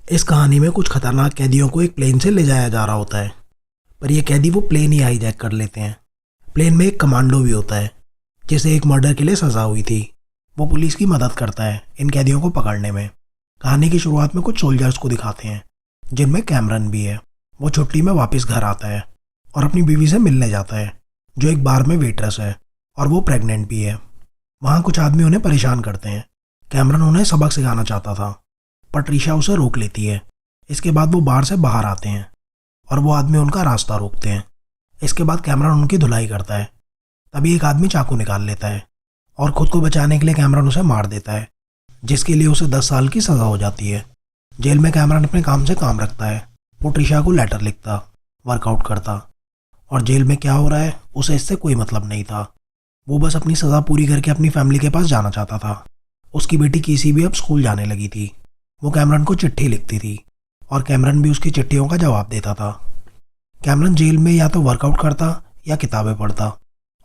इस कहानी में कुछ खतरनाक कैदियों को एक प्लेन से ले जाया जा रहा होता है, पर ये कैदी वो प्लेन ही हाईजैक कर लेते हैं। प्लेन में एक कमांडो भी होता है जिसे एक मर्डर के लिए सजा हुई थी। वो पुलिस की मदद करता है इन कैदियों को पकड़ने में। कहानी की शुरुआत में कुछ सोल्जर्स को दिखाते हैं जिनमें कैमरन भी है। वो छुट्टी में वापस घर आता है और अपनी बीवी से मिलने जाता है जो एक बार में वेट्रेस है और वो प्रेग्नेंट भी है। वहाँ कुछ आदमी उन्हें परेशान करते हैं। कैमरन उन्हें सबक सिखाना चाहता था पर ट्रीशा उसे रोक लेती है। इसके बाद वो बार से बाहर आते हैं और वो आदमी उनका रास्ता रोकते हैं। इसके बाद कैमरन उनकी धुलाई करता है। तभी एक आदमी चाकू निकाल लेता है और खुद को बचाने के लिए कैमरन उसे मार देता है, जिसके लिए उसे 10 साल की सज़ा हो जाती है। जेल में कैमरन अपने काम से काम रखता है। वो ट्रीशा को लेटर लिखता, वर्कआउट करता और जेल में क्या हो रहा है उसे इससे कोई मतलब नहीं था। वो बस अपनी सज़ा पूरी करके अपनी फैमिली के पास जाना चाहता था। उसकी बेटी किसी भी अब स्कूल जाने लगी थी। वो कैमरन को चिट्ठी लिखती थी और कैमरन भी उसकी चिट्ठियों का जवाब देता था। कैमरन जेल में या तो वर्कआउट करता या किताबें पढ़ता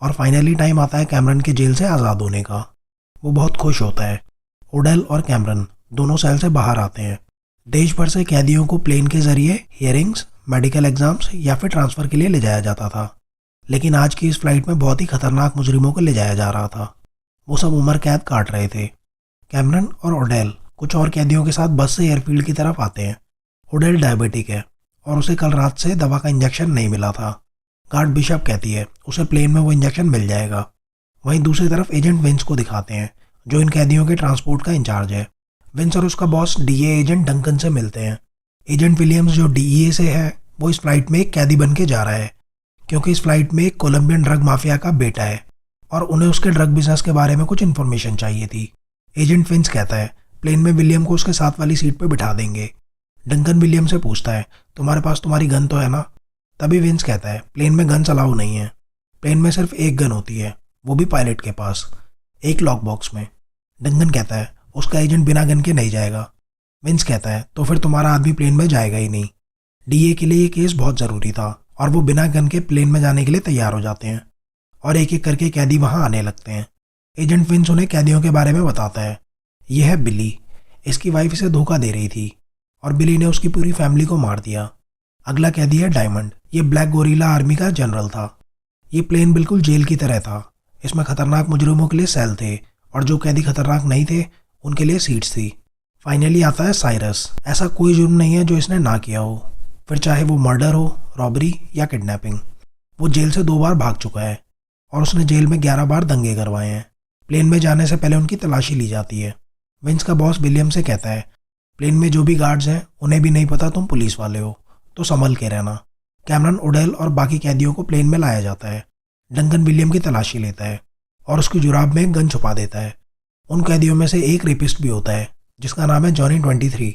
और फाइनली टाइम आता है कैमरन के जेल से आज़ाद होने का। वो बहुत खुश होता है। ओडेल और कैमरन दोनों सेल से बाहर आते हैं। देश भर से कैदियों को प्लेन के जरिए हियरिंग्स, मेडिकल एग्जाम्स या फिर ट्रांसफ़र के लिए ले जाया जाता था, लेकिन आज की इस फ्लाइट में बहुत ही खतरनाक मुजरिमों को ले जाया जा रहा था। वो सब उम्र कैद काट रहे थे। कैमरन और ओडेल कुछ और कैदियों के साथ बस से एयरफील्ड की तरफ आते हैं। ओडेल डायबिटिक है और उसे कल रात से दवा का इंजेक्शन नहीं मिला था। गार्ड बिशप कहती है उसे प्लेन में वो इंजेक्शन मिल जाएगा। वहीं दूसरी तरफ एजेंट विंस को दिखाते हैं जो इन कैदियों के ट्रांसपोर्ट का इंचार्ज है। विंस और उसका बॉस डीए एजेंट डंकन से मिलते हैं। एजेंट विलियम्स जो डीईए से है वो इस फ्लाइट में एक कैदी बन के जा रहा है क्योंकि इस फ्लाइट में एक कोलंबियन ड्रग माफिया का बेटा है और उन्हें उसके ड्रग बिजनेस के बारे में कुछ इन्फॉर्मेशन चाहिए थी। एजेंट विंस कहता है प्लेन में विलियम को उसके साथ वाली सीट पर बिठा देंगे। डंकन विलियम से पूछता है तुम्हारे पास तुम्हारी गन तो है ना? तभी विंस कहता है प्लेन में गन अलाउ नहीं है। प्लेन में सिर्फ एक गन होती है, वो भी पायलट के पास, एक लॉक बॉक्स में। डंकन कहता है उसका एजेंट बिना गन के नहीं जाएगा। विंस कहता है तो फिर तुम्हारा आदमी प्लेन में जाएगा ही नहीं। डीए के लिए ये केस बहुत ज़रूरी था और वो बिना गन के प्लेन में जाने के लिए तैयार हो जाते हैं और एक एक करके कैदी वहाँ आने लगते हैं। एजेंट विंस उन्हें कैदियों के बारे में बताता है। यह है बिली, इसकी वाइफ इसे धोखा दे रही थी और बिली ने उसकी पूरी फैमिली को मार दिया। अगला कैदी है डायमंड। ये ब्लैक गोरिल्ला आर्मी का जनरल था। ये प्लेन बिल्कुल जेल की तरह था। इसमें खतरनाक मुजरिमों के लिए सेल थे और जो कैदी खतरनाक नहीं थे उनके लिए सीट्स थी। फाइनली आता है साइरस। ऐसा कोई जुर्म नहीं है जो इसने ना किया हो, फिर चाहे वो मर्डर हो, रॉबरी या किडनैपिंग। वो जेल से 2 बार भाग चुका है और उसने जेल में 11 बार दंगे करवाए हैं। प्लेन में जाने से पहले उनकी तलाशी ली जाती है। विंस का बॉस विलियम से कहता है प्लेन में जो भी गार्ड्स हैं उन्हें भी नहीं पता तुम पुलिस वाले हो, तो संभल के रहना। कैमरन, ओडेल और बाकी कैदियों को प्लेन में लाया जाता है। डंकन विलियम की तलाशी लेता है और उसकी जुराब में एक गन छुपा देता है। उन कैदियों में से एक रेपिस्ट भी होता है जिसका नाम है जॉनी 23।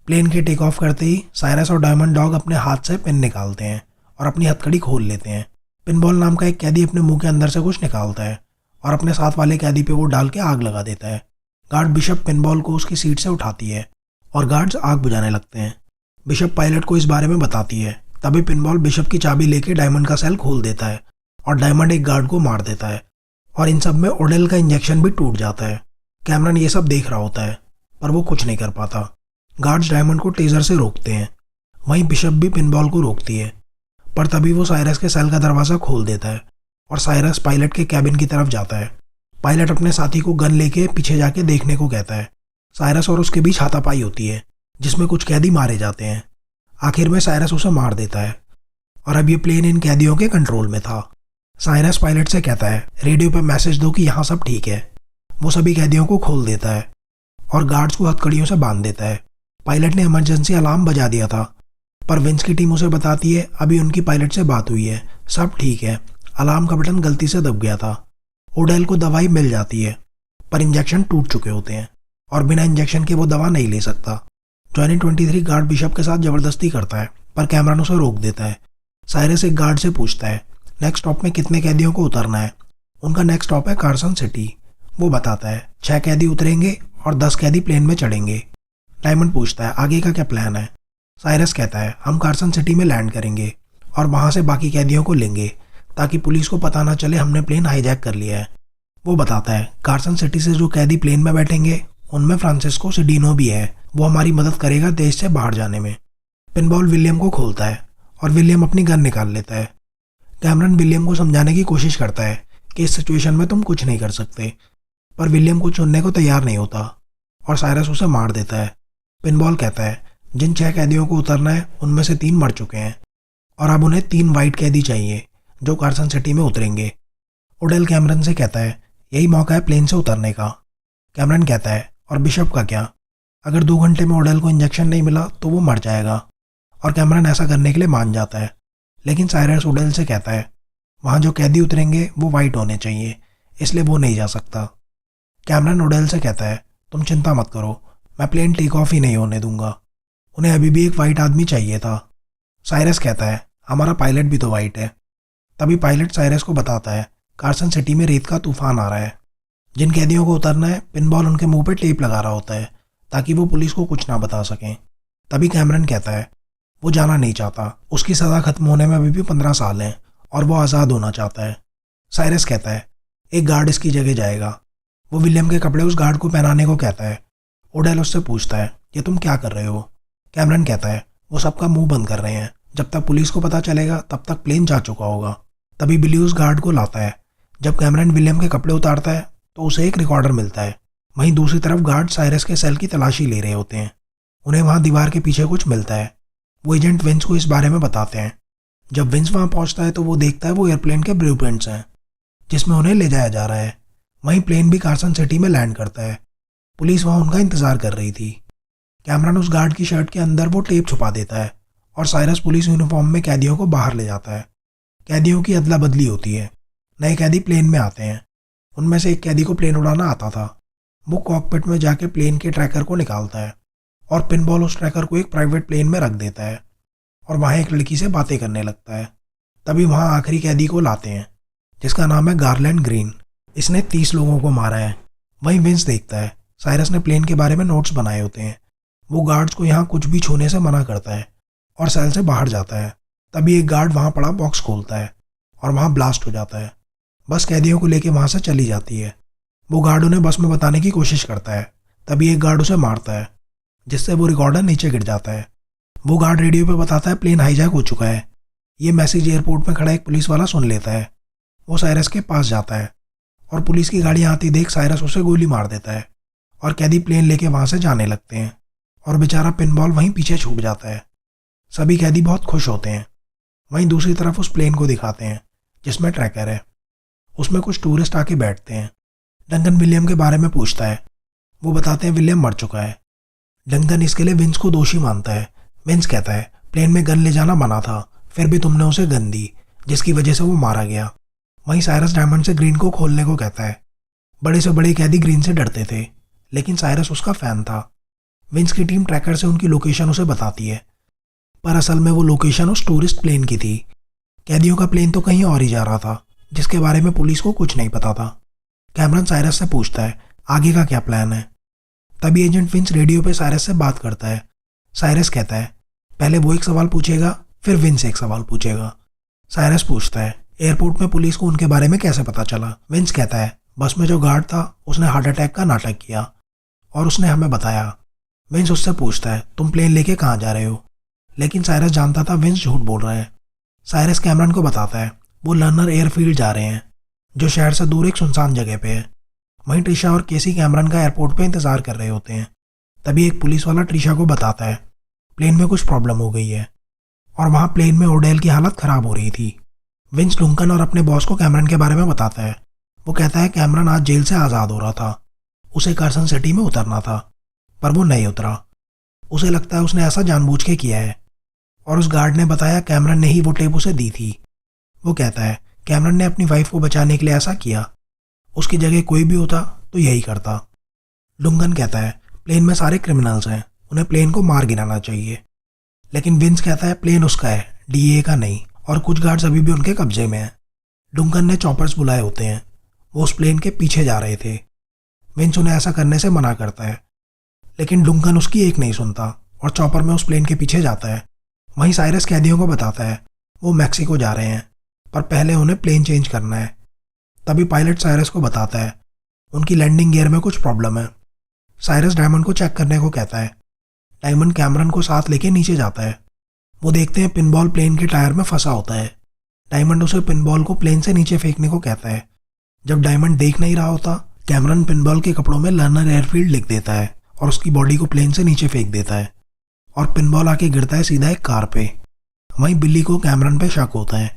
प्लेन के टेक ऑफ करते ही साइरस और डायमंड डॉग अपने हाथ से पिन निकालते हैं और अपनी हथकड़ी खोल लेते हैं। पिनबॉल नाम का एक कैदी अपने मुंह के अंदर से कुछ निकालता है और अपने साथ वाले कैदी पे वो डाल के आग लगा देता है। गार्ड बिशप पिनबॉल को उसकी सीट से उठाती है और गार्ड्स आग बुझाने लगते हैं। बिशप पायलट को इस बारे में बताती है। तभी पिनबॉल बिशप की चाबी लेके डायमंड का सेल खोल देता है और डायमंड एक गार्ड को मार देता है और इन सब में ओडेल का इंजेक्शन भी टूट जाता है। कैमरन ये सब देख रहा होता है पर वो कुछ नहीं कर पाता। गार्ड्स डायमंड को टेजर से रोकते हैं। वहीं बिशप भी पिनबॉल को रोकती है, पर तभी वो साइरस के सेल का दरवाज़ा खोल देता है और साइरस पायलट के कैबिन की तरफ जाता है। पायलट अपने साथी को गन लेके पीछे जाके देखने को कहता है। साइरस और उसके बीच हाथापाई होती है जिसमें कुछ कैदी मारे जाते हैं। आखिर में साइरस उसे मार देता है और अब ये प्लेन इन कैदियों के कंट्रोल में था। साइरस पायलट से कहता है रेडियो पे मैसेज दो कि यहाँ सब ठीक है। वो सभी कैदियों को खोल देता है और गार्ड्स को हथकड़ियों से बांध देता है। पायलट ने इमरजेंसी अलार्म बजा दिया था, पर विंस की टीम उसे बताती है अभी उनकी पायलट से बात हुई है, सब ठीक है, अलार्म का बटन गलती से दब गया था। ओडेल को दवाई मिल जाती है पर इंजेक्शन टूट चुके होते हैं और बिना इंजेक्शन के वो दवा नहीं ले सकता। जॉनी 23 गार्ड बिशप के साथ जबरदस्ती करता है पर कैमरन उसे रोक देता है। साइरस एक गार्ड से पूछता है नेक्स्ट स्टॉप में कितने कैदियों को उतरना है। उनका नेक्स्ट स्टॉप है कार्सन सिटी। वो बताता है 6 कैदी उतरेंगे और 10 कैदी प्लेन में चढ़ेंगे। डायमंड पूछता है आगे का क्या प्लान है। साइरस कहता है हम कार्सन सिटी में लैंड करेंगे और वहाँ से बाकी कैदियों को लेंगे ताकि पुलिस को पता ना चले हमने प्लेन हाईजैक कर लिया है। वो बताता है कार्सन सिटी से जो कैदी प्लेन में बैठेंगे उनमें फ्रांसिस्को सिडीनो भी है, वो हमारी मदद करेगा देश से बाहर जाने में। पिनबॉल विलियम को खोलता है और विलियम अपनी गन निकाल लेता है। कैमरन विलियम को समझाने की कोशिश करता है कि इस सिचुएशन में तुम कुछ नहीं कर सकते, पर विलियम कुछ सुनने को तैयार नहीं होता और साइरस उसे मार देता है। पिनबॉल कहता है जिन 6 कैदियों को उतरना है उनमें से 3 मर चुके हैं और अब उन्हें 3 वाइट कैदी चाहिए जो कार्सन सिटी में उतरेंगे। ओडेल कैमरन से कहता है यही मौका है प्लेन से उतरने का। कैमरन कहता है और बिशप का क्या? अगर 2 घंटे में ओडेल को इंजेक्शन नहीं मिला तो वो मर जाएगा, और कैमरन ऐसा करने के लिए मान जाता है। लेकिन साइरस ओडेल से कहता है वहाँ जो कैदी उतरेंगे वो वाइट होने चाहिए, इसलिए वो नहीं जा सकता। कैमरन ओडेल से कहता है तुम चिंता मत करो, मैं प्लेन टेक ऑफ ही नहीं होने दूंगा। उन्हें अभी भी एक वाइट आदमी चाहिए था। साइरस कहता है हमारा पायलट भी तो वाइट है। तभी पायलट साइरस को बताता है कार्सन सिटी में रेत का तूफान आ रहा है। जिन कैदियों को उतरना है पिनबॉल उनके मुंह पे टेप लगा रहा होता है ताकि वो पुलिस को कुछ ना बता सकें। तभी कैमरन कहता है वो जाना नहीं चाहता, उसकी सज़ा खत्म होने में अभी भी 15 साल हैं और वो आज़ाद होना चाहता है। साइरस कहता है एक गार्ड इसकी जगह जाएगा। वो विलियम के कपड़े उस गार्ड को पहनाने को कहता है। ओडेल उससे पूछता है ये तुम क्या कर रहे हो? कैमरन कहता है वो सबका मुंह बंद कर रहे हैं, जब तक पुलिस को पता चलेगा तब तक प्लेन जा चुका होगा। तभी बिली उस गार्ड को लाता है। जब कैमरन विलियम के कपड़े उतारता है तो उसे एक रिकॉर्डर मिलता है। वहीं दूसरी तरफ गार्ड साइरस के सेल की तलाशी ले रहे होते हैं। उन्हें वहाँ दीवार के पीछे कुछ मिलता है। वो एजेंट विंस को इस बारे में बताते हैं। जब विंस वहाँ पहुँचता है तो वो देखता है वो एयरप्लेन के ब्लूप्रिंट्स हैं जिसमें उन्हें ले जाया जा रहा है। वहीं प्लेन भी कार्सन सिटी में लैंड करता है। पुलिस वहाँ उनका इंतजार कर रही थी। कैमरन उस गार्ड की शर्ट के अंदर वो टेप छुपा देता है और साइरस पुलिस यूनिफॉर्म में कैदियों को बाहर ले जाता है। कैदियों की अदला बदली होती है। नए कैदी प्लेन में आते हैं। उनमें से एक कैदी को प्लेन उड़ाना आता था। वो कॉकपिट में जाके प्लेन के ट्रैकर को निकालता है और पिनबॉल उस ट्रैकर को एक प्राइवेट प्लेन में रख देता है और वहाँ एक लड़की से बातें करने लगता है। तभी वहाँ आखिरी कैदी को लाते हैं जिसका नाम है गारलैंड ग्रीन। इसने 30 लोगों को मारा है। वहीं विंस देखता है साइरस ने प्लेन के बारे में नोट्स बनाए होते हैं। वो गार्ड्स को यहाँ कुछ भी छूने से मना करता है और सेल से बाहर जाता है। तभी एक गार्ड वहाँ पड़ा बॉक्स खोलता है और वहाँ ब्लास्ट हो जाता है। बस कैदियों को लेके वहाँ से चली जाती है। वो गार्ड उन्हें बस में बताने की कोशिश करता है। तभी एक गार्ड उसे मारता है जिससे वो रिकॉर्डर नीचे गिर जाता है। वो गार्ड रेडियो पे बताता है प्लेन हाईजैक हो चुका है। ये मैसेज एयरपोर्ट में खड़ा एक पुलिस वाला सुन लेता है। वो साइरस के पास जाता है और पुलिस की गाड़ी आती देख साइरस उसे गोली मार देता है और कैदी प्लेन लेके वहाँ से जाने लगते हैं और बेचारा पिनबॉल वहीं पीछे छूट जाता है। सभी कैदी बहुत खुश होते हैं। वहीं दूसरी तरफ उस प्लेन को दिखाते हैं जिसमें ट्रैकर है। उसमें कुछ टूरिस्ट आके बैठते हैं। डंकन विलियम के बारे में पूछता है। वो बताते हैं विलियम मर चुका है। डंकन इसके लिए विंस को दोषी मानता है। विंस कहता है प्लेन में गन ले जाना मना था, फिर भी तुमने उसे गन दी जिसकी वजह से वो मारा गया। वहीं साइरस डायमंड से ग्रीन को खोलने को कहता है। बड़े से बड़े कैदी ग्रीन से डरते थे लेकिन साइरस उसका फैन था। विंस की टीम ट्रैकर से उनकी लोकेशन उसे बताती है, पर असल में वो लोकेशन उस टूरिस्ट प्लेन की थी। कैदियों का प्लेन तो कहीं और ही जा रहा था जिसके बारे में पुलिस को कुछ नहीं पता था। कैमरन साइरस से पूछता है आगे का क्या प्लान है। तभी एजेंट विंस रेडियो पे साइरस से बात करता है। साइरस कहता है पहले वो एक सवाल पूछेगा फिर विंस एक सवाल पूछेगा। साइरस पूछता है एयरपोर्ट में पुलिस को उनके बारे में कैसे पता चला। विंस कहता है बस में जो गार्ड था उसने हार्ट अटैक का नाटक किया और उसने हमें बताया। विंस उससे पूछता है तुम प्लेन लेके कहाँ जा रहे हो, लेकिन साइरस जानता था विंस झूठ बोल रहा है। साइरस कैमरन को बताता है वो लर्नर एयरफील्ड जा रहे हैं जो शहर से दूर एक सुनसान जगह पे है। वहीं ट्रिशा और केसी कैमरन का एयरपोर्ट पे इंतजार कर रहे होते हैं। तभी एक पुलिस वाला ट्रिशा को बताता है प्लेन में कुछ प्रॉब्लम हो गई है और वहाँ प्लेन में ओडेल की हालत खराब हो रही थी। विंस डंकन और अपने बॉस को कैमरन के बारे में बताता है। वो कहता है कैमरन आज जेल से आज़ाद हो रहा था, उसे कार्सन सिटी में उतरना था पर वो नहीं उतरा। उसे लगता है उसने ऐसा जानबूझ के किया है और उस गार्ड ने बताया कैमरन ने ही वो टेप उसे दी थी। वो कहता है कैमरन ने अपनी वाइफ को बचाने के लिए ऐसा किया, उसकी जगह कोई भी होता तो यही करता। डंकन कहता है प्लेन में सारे क्रिमिनल्स हैं, उन्हें प्लेन को मार गिराना चाहिए। लेकिन विंस कहता है प्लेन उसका है, डीए का नहीं, और कुछ गार्ड्स अभी भी उनके कब्जे में हैं। डंकन ने चॉपर्स बुलाए होते हैं, वो उस प्लेन के पीछे जा रहे थे। विंस उन्हें ऐसा करने से मना करता है लेकिन डंकन उसकी एक नहीं सुनता और चॉपर में उस प्लेन के पीछे जाता है। वहीं साइरस कैदियों को बताता है वो मैक्सिको जा रहे हैं पर पहले उन्हें प्लेन चेंज करना है। तभी पायलट साइरस को बताता है उनकी लैंडिंग गियर में कुछ प्रॉब्लम है। साइरस डायमंड को चेक करने को कहता है डायमंड कैमरन को साथ लेके नीचे जाता है। वो देखते हैं पिनबॉल प्लेन के टायर में फंसा होता है। डायमंड उसे पिनबॉल को प्लेन से नीचे फेंकने को कहता है। जब डायमंड देख नहीं रहा होता, कैमरन पिनबॉल के कपड़ों में लर्नर एयरफील्ड लिख देता है और उसकी बॉडी को प्लेन से नीचे फेंक देता है और पिनबॉल आके गिरता है सीधा एक कार पे। वहीं बिली को कैमरन पे शक होता है।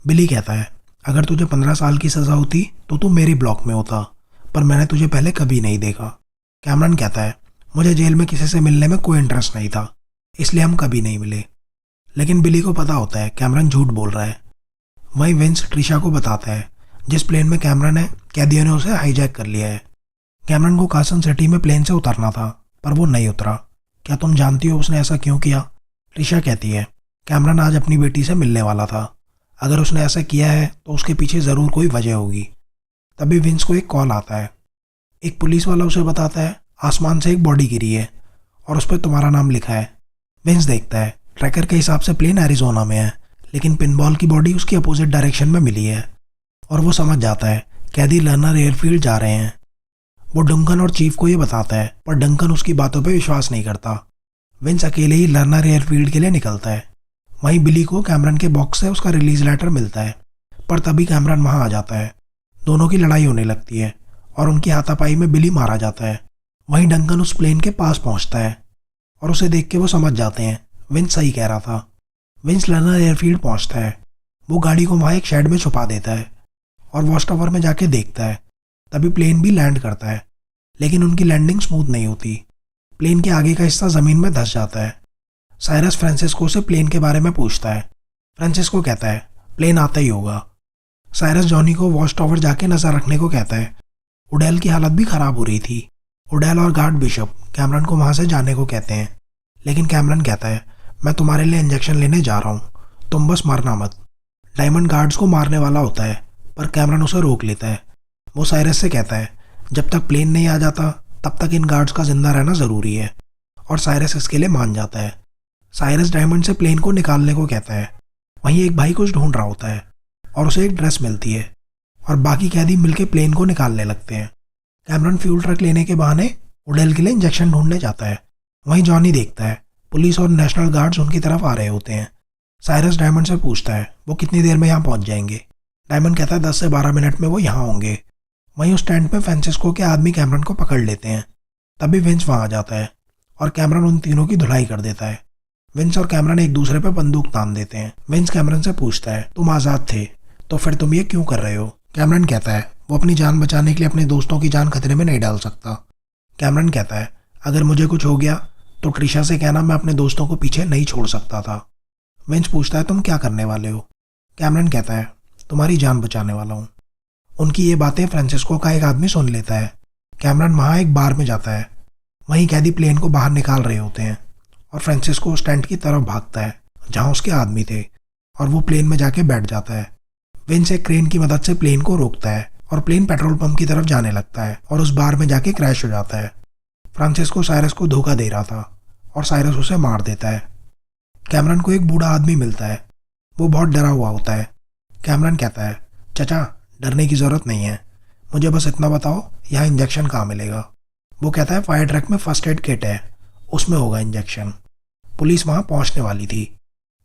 बिली कहता है, अगर तुझे 15 साल की सज़ा होती तो तू मेरी ब्लॉक में होता, पर मैंने तुझे पहले कभी नहीं देखा। कैमरन कहता है, मुझे जेल में किसी से मिलने में कोई इंटरेस्ट नहीं था, इसलिए हम कभी नहीं मिले। लेकिन बिली को पता होता है कैमरन झूठ बोल रहा है। वहीं विंस ट्रिशा को बताता है, जिस प्लेन में कैमरन है कैदियों ने उसे हाईजैक कर लिया है। कैमरन को कार्सन सिटी में प्लेन से उतरना था, पर वो नहीं उतरा। क्या तुम जानती हो उसने ऐसा क्यों किया? ट्रिशा कहती है, कैमरन आज अपनी बेटी से मिलने वाला था। अगर उसने ऐसा किया है तो उसके पीछे ज़रूर कोई वजह होगी। तभी विंस को एक कॉल आता है। एक पुलिस वाला उसे बताता है, आसमान से एक बॉडी गिरी है और उस पर तुम्हारा नाम लिखा है। विंस देखता है, ट्रैकर के हिसाब से प्लेन एरिजोना में है, लेकिन पिनबॉल की बॉडी उसकी अपोजिट डायरेक्शन में मिली है और वो समझ जाता है कैदी लर्नर एयरफील्ड जा रहे हैं। वो डंकन और चीफ को ये बताता है, पर डंकन उसकी बातों पे विश्वास नहीं करता। विंस अकेले ही लर्नर एयरफील्ड के लिए निकलता है। वहीं बिली को कैमरन के बॉक्स से उसका रिलीज लेटर मिलता है, पर तभी कैमरन वहां आ जाता है। दोनों की लड़ाई होने लगती है और उनकी हाथापाई में बिली मारा जाता है। वहीं डंकन उस प्लेन के पास पहुंचता है और उसे देख के वो समझ जाते हैं विंस सही कह रहा था। विंस लर्नर एयरफील्ड पहुंचता है। वो गाड़ी को वहाँ एक शेड में छुपा देता है और वॉच टावर में जाके देखता है। तभी प्लेन भी लैंड करता है, लेकिन उनकी लैंडिंग स्मूथ नहीं होती। प्लेन के आगे का हिस्सा ज़मीन में धंस जाता है। साइरस फ्रांसिस्को से प्लेन के बारे में पूछता है। फ्रांसिस्को कहता है, प्लेन आता ही होगा। साइरस जॉनी को वॉच टावर जाके नज़र रखने को कहता है। उडेल की हालत भी ख़राब हो रही थी। उडेल और गार्ड बिशप कैमरन को वहाँ से जाने को कहते हैं, लेकिन कैमरन कहता है, मैं तुम्हारे लिए इंजेक्शन लेने जा रहा हूँ, तुम बस मरना मत। डायमंड गार्ड्स को मारने वाला होता है, पर कैमरन उसे रोक लेता है। वो साइरस से कहता है, जब तक प्लेन नहीं आ जाता तब तक इन गार्ड्स का जिंदा रहना ज़रूरी है, और साइरस इसके लिए मान जाता है। साइरस डायमंड से प्लेन को निकालने को कहता है। वहीं एक भाई कुछ ढूंढ रहा होता है और उसे एक ड्रेस मिलती है और बाकी कैदी मिलकर प्लेन को निकालने लगते हैं। कैमरन फ्यूल ट्रक लेने के बहाने उडेल के लिए इंजेक्शन ढूंढने जाता है। वहीं जॉनी देखता है पुलिस और नेशनल गार्ड्स उनकी तरफ आ रहे होते हैं। साइरस डायमंड से पूछता है वो कितनी देर में यहाँ पहुँच जाएंगे। डायमंड कहता है 10 से 12 मिनट में वो यहाँ होंगे। वहीं उस टेंट में फ्रांसिस्को के आदमी कैमरन को पकड़ लेते हैं। तभी विंस वहाँ आ जाता है और कैमरन उन तीनों की धुलाई कर देता है। विंस और कैमरन एक दूसरे पर बंदूक तान देते हैं। विंस कैमरन से पूछता है, तुम आज़ाद थे तो फिर तुम ये क्यों कर रहे हो? कैमरन कहता है वो अपनी जान बचाने के लिए अपने दोस्तों की जान खतरे में नहीं डाल सकता। कैमरन कहता है, अगर मुझे कुछ हो गया तो ट्रिशा से कहना मैं अपने दोस्तों को पीछे नहीं छोड़ सकता था। विंस पूछता है, तुम क्या करने वाले हो? कैमरन कहता है, तुम्हारी जान बचाने वाला हूँ। उनकी ये बातें फ्रांसिस्को का एक आदमी सुन लेता है। कैमरन वहाँ एक बार में जाता है। वहीं कैदी प्लेन को बाहर निकाल रहे होते हैं और फ्रांसिस्को उस टेंट की तरफ भागता है जहाँ उसके आदमी थे और वो प्लेन में जाके बैठ जाता है। विंस एक क्रेन की मदद से प्लेन को रोकता है और प्लेन पेट्रोल पंप की तरफ जाने लगता है और उस बार में जाके क्रैश हो जाता है। फ्रांसिस्को साइरस को धोखा दे रहा था और साइरस उसे मार देता है। कैमरन को एक बूढ़ा आदमी मिलता है। वो बहुत डरा हुआ होता है। कैमरन कहता है, चचा डरने की ज़रूरत नहीं है, मुझे बस इतना बताओ यहाँ इंजेक्शन कहाँ मिलेगा? वो कहता है फायर ट्रक में फर्स्ट एड किट है, उसमें होगा इंजेक्शन। पुलिस वहाँ पहुँचने वाली थी।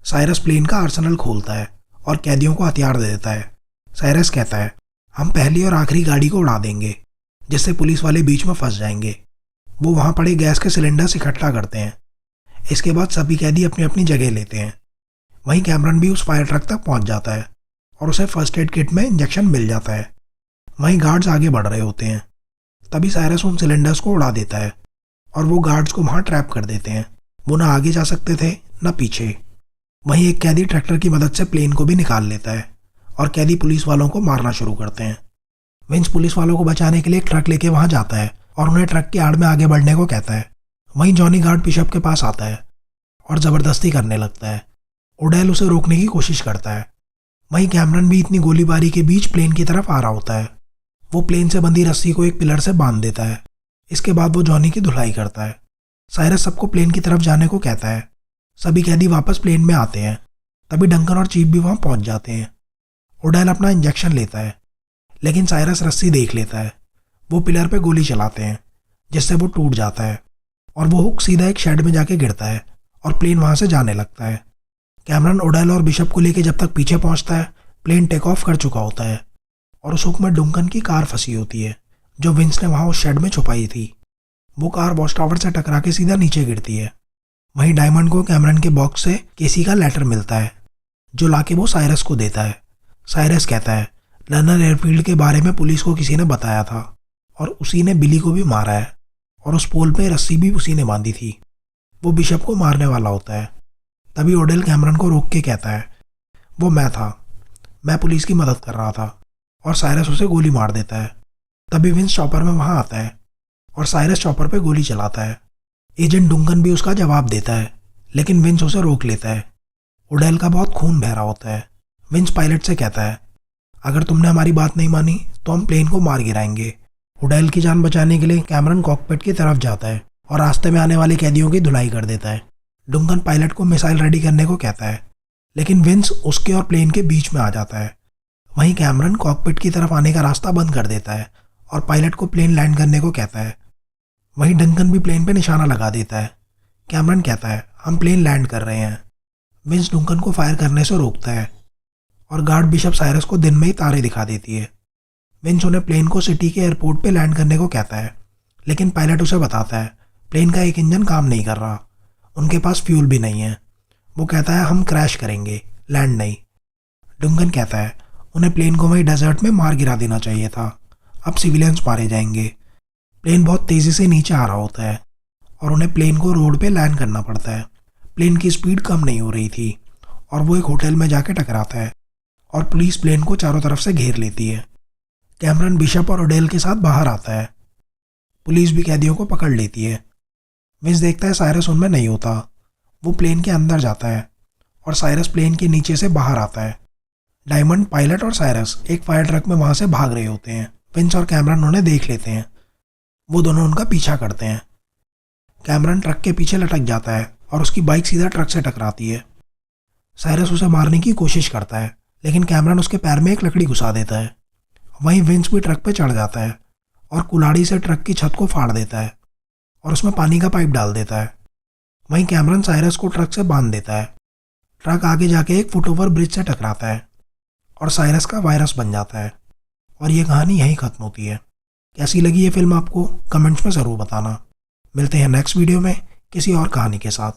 साइरस प्लेन का आर्सेनल खोलता है और कैदियों को हथियार दे देता है। साइरस कहता है, हम पहली और आखिरी गाड़ी को उड़ा देंगे जिससे पुलिस वाले बीच में फंस जाएंगे। वो वहाँ पड़े गैस के सिलेंडर्स इकट्ठा करते हैं। इसके बाद सभी कैदी अपनी अपनी जगह लेते हैं। वहीं कैमरन भी उस फायर ट्रक तक पहुँच जाता है और उसे फर्स्ट एड किट में इंजेक्शन मिल जाता है। वहीं गार्ड्स आगे बढ़ रहे होते हैं। तभी साइरस उन सिलेंडर्स को उड़ा देता है और वो गार्ड्स को वहाँ ट्रैप कर देते हैं। वो ना आगे जा सकते थे ना पीछे। वहीं एक कैदी ट्रैक्टर की मदद से प्लेन को भी निकाल लेता है और कैदी पुलिस वालों को मारना शुरू करते हैं। विंस पुलिस वालों को बचाने के लिए एक ट्रक लेके वहाँ जाता है और उन्हें ट्रक की आड़ में आगे बढ़ने को कहता है। वहीं जॉनी गार्ड बिशप के पास आता है और ज़बरदस्ती करने लगता है। उडेल उसे रोकने की कोशिश करता है। वहीं कैमरन भी इतनी गोलीबारी के बीच प्लेन की तरफ आ रहा होता है। वो प्लेन से बंधी रस्सी को एक पिलर से बांध देता है। इसके बाद वो जॉनी की धुलाई करता है। साइरस सबको प्लेन की तरफ जाने को कहता है। सभी कैदी वापस प्लेन में आते हैं। तभी डंकन और चीफ भी वहाँ पहुँच जाते हैं। उडेल अपना इंजेक्शन लेता है, लेकिन साइरस रस्सी देख लेता है। वो पिलर पे गोली चलाते हैं जिससे वो टूट जाता है। और वो हुक सीधा एक शेड में जाके गिरता है और प्लेन वहाँ से जाने लगता है। कैमरन ओडेल और बिशप को लेके जब तक पीछे पहुँचता है, प्लेन टेक ऑफ कर चुका होता है और उस हुक में डंकन की कार फंसी होती है जो विंस ने वहाँ उस शेड में छुपाई थी। वो कार वॉच टावर से टकरा के सीधा नीचे गिरती है। वहीं डायमंड को कैमरन के बॉक्स से केसी का लेटर मिलता है जो लाके वो साइरस को देता है। साइरस कहता है लर्नर एयरफील्ड के बारे में पुलिस को किसी ने बताया था और उसी ने बिली को भी मारा है और उस पोल पे रस्सी भी उसी ने बांधी थी। वो बिशप को मारने वाला होता है। तभी ओडेल कैमरन को रोक के कहता है वो मैं था, मैं पुलिस की मदद कर रहा था, और साइरस उसे गोली मार देता है। तभी विंस चॉपर में वहाँ आता है और साइरस चॉपर पे गोली चलाता है। एजेंट डंकन भी उसका जवाब देता है लेकिन विंस उसे रोक लेता है। ओडेल का बहुत खून बह रहा होता है। विंस पायलट से कहता है अगर तुमने हमारी बात नहीं मानी तो हम प्लेन को मार गिराएंगे। ओडेल की जान बचाने के लिए कैमरन कॉकपिट की तरफ जाता है और रास्ते में आने वाले कैदियों की धुलाई कर देता है। डंकन पायलट को मिसाइल रेडी करने को कहता है लेकिन विंस उसके और प्लेन के बीच में आ जाता है। वहीं कैमरन कॉकपिट की तरफ आने का रास्ता बंद कर देता है और पायलट को प्लेन लैंड करने को कहता है। वहीं डंकन भी प्लेन पे निशाना लगा देता है। कैमरन कहता है हम प्लेन लैंड कर रहे हैं। विंस डंकन को फायर करने से रोकता है और गार्ड बिशप साइरस को दिन में ही तारे दिखा देती है। विंस उन्हें प्लेन को सिटी के एयरपोर्ट पे लैंड करने को कहता है लेकिन पायलट उसे बताता है प्लेन का एक इंजन काम नहीं कर रहा, उनके पास फ्यूल भी नहीं है। वो कहता है हम क्रैश करेंगे, लैंड नहीं। डंकन कहता है उन्हें प्लेन को वहीं डेजर्ट में मार गिरा देना चाहिए था, अब सिविलियंस मारे जाएंगे। प्लेन बहुत तेज़ी से नीचे आ रहा होता है और उन्हें प्लेन को रोड पे लैंड करना पड़ता है। प्लेन की स्पीड कम नहीं हो रही थी और वो एक होटल में जाके टकराता है और पुलिस प्लेन को चारों तरफ से घेर लेती है। कैमरन बिशप और ओडेल के साथ बाहर आता है। पुलिस भी कैदियों को पकड़ लेती है। विंस देखता है साइरस उनमें नहीं होता। वो प्लेन के अंदर जाता है और साइरस प्लेन के नीचे से बाहर आता है। डायमंड, पायलट और साइरस एक फायर ट्रक में वहाँ से भाग रहे होते हैं। विंस और कैमरन उन्हें देख लेते हैं। वो दोनों उनका पीछा करते हैं। कैमरन ट्रक के पीछे लटक जाता है और उसकी बाइक सीधा ट्रक से टकराती है। साइरस उसे मारने की कोशिश करता है लेकिन कैमरन उसके पैर में एक लकड़ी घुसा देता है। वहीं विंस भी ट्रक पे चढ़ जाता है और कुल्हाड़ी से ट्रक की छत को फाड़ देता है और उसमें पानी का पाइप डाल देता है। वहीं कैमरन साइरस को ट्रक से बांध देता है। ट्रक आगे जाके एक फुटओवर ब्रिज से टकराता है और साइरस का वायरस बन जाता है और ये कहानी यहीं ख़त्म होती है। कैसी लगी ये फिल्म आपको कमेंट्स में ज़रूर बताना। मिलते हैं नेक्स्ट वीडियो में किसी और कहानी के साथ।